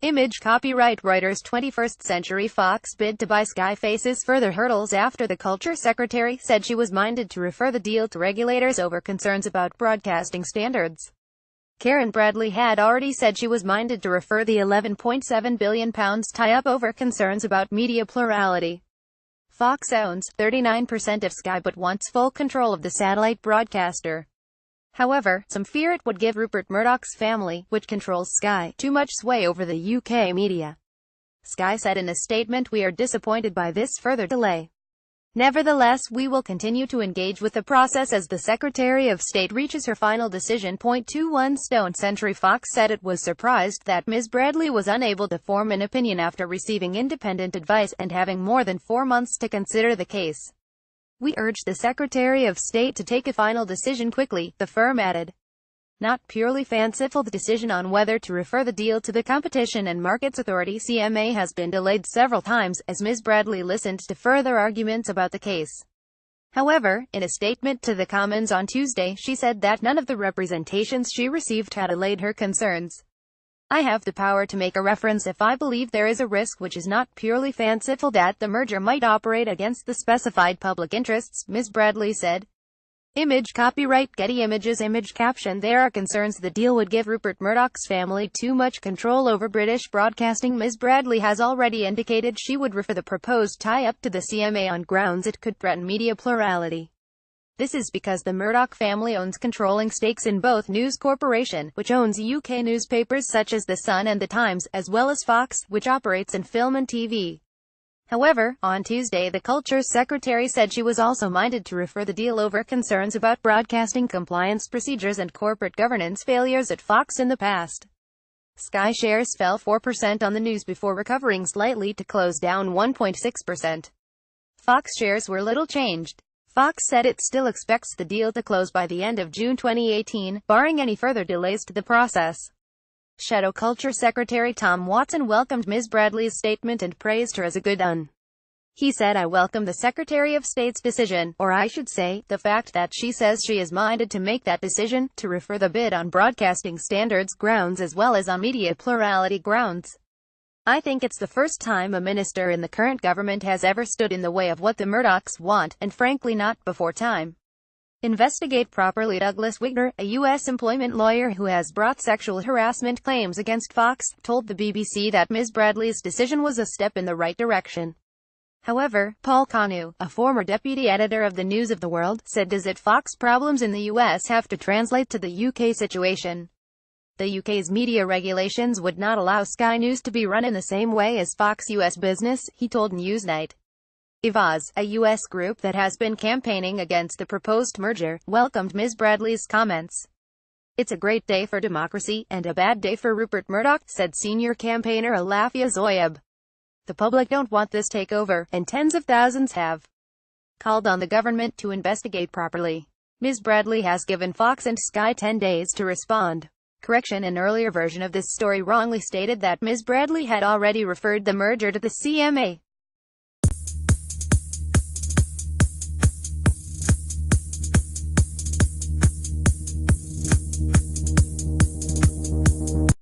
Image copyright Reuters. 21st Century Fox bid to buy Sky faces further hurdles after the culture secretary said she was minded to refer the deal to regulators over concerns about broadcasting standards. Karen Bradley had already said she was minded to refer the £11.7 billion tie-up over concerns about media plurality. Fox owns 39% of Sky but wants full control of the satellite broadcaster. However, some fear it would give Rupert Murdoch's family, which controls Sky, too much sway over the UK media. Sky said in a statement, "We are disappointed by this further delay. Nevertheless, we will continue to engage with the process as the Secretary of State reaches her final decision." 21 Stone Century Fox said it was surprised that Ms. Bradley was unable to form an opinion after receiving independent advice and having more than 4 months to consider the case. "We urge the Secretary of State to take a final decision quickly," the firm added. "Not purely fanciful, the decision on whether to refer the deal to the Competition and Markets Authority (CMA) has been delayed several times, as Ms. Bradley listened to further arguments about the case." However, in a statement to the Commons on Tuesday, she said that none of the representations she received had allayed her concerns. "I have the power to make a reference if I believe there is a risk which is not purely fanciful that the merger might operate against the specified public interests," Ms. Bradley said. Image copyright Getty Images. Image caption: "There are concerns the deal would give Rupert Murdoch's family too much control over British broadcasting." Ms. Bradley has already indicated she would refer the proposed tie-up to the CMA on grounds it could threaten media plurality. This is because the Murdoch family owns controlling stakes in both News Corporation, which owns UK newspapers such as The Sun and The Times, as well as Fox, which operates in film and TV. However, on Tuesday the Culture Secretary said she was also minded to refer the deal over concerns about broadcasting compliance procedures and corporate governance failures at Fox in the past. Sky shares fell 4% on the news before recovering slightly to close down 1.6%. Fox shares were little changed. Fox said it still expects the deal to close by the end of June 2018, barring any further delays to the process. Shadow Culture Secretary Tom Watson welcomed Ms. Bradley's statement and praised her as a good one. He said, "I welcome the Secretary of State's decision, or I should say, the fact that she says she is minded to make that decision, to refer the bid on broadcasting standards grounds as well as on media plurality grounds. I think it's the first time a minister in the current government has ever stood in the way of what the Murdochs want, and frankly not before time." Investigate properly. Douglas Wigner, a U.S. employment lawyer who has brought sexual harassment claims against Fox, told the BBC that Ms. Bradley's decision was a step in the right direction. However, Paul Kanu, a former deputy editor of the News of the World, said does it Fox problems in the U.S. have to translate to the UK situation? The UK's media regulations would not allow Sky News to be run in the same way as Fox US Business, he told Newsnight. Evaz, a U.S. group that has been campaigning against the proposed merger, welcomed Ms. Bradley's comments. "It's a great day for democracy, and a bad day for Rupert Murdoch," said senior campaigner Alafia Zoyab. "The public don't want this takeover, and tens of thousands have called on the government to investigate properly." Ms. Bradley has given Fox and Sky 10 days to respond. Correction: an earlier version of this story wrongly stated that Ms. Bradley had already referred the merger to the CMA.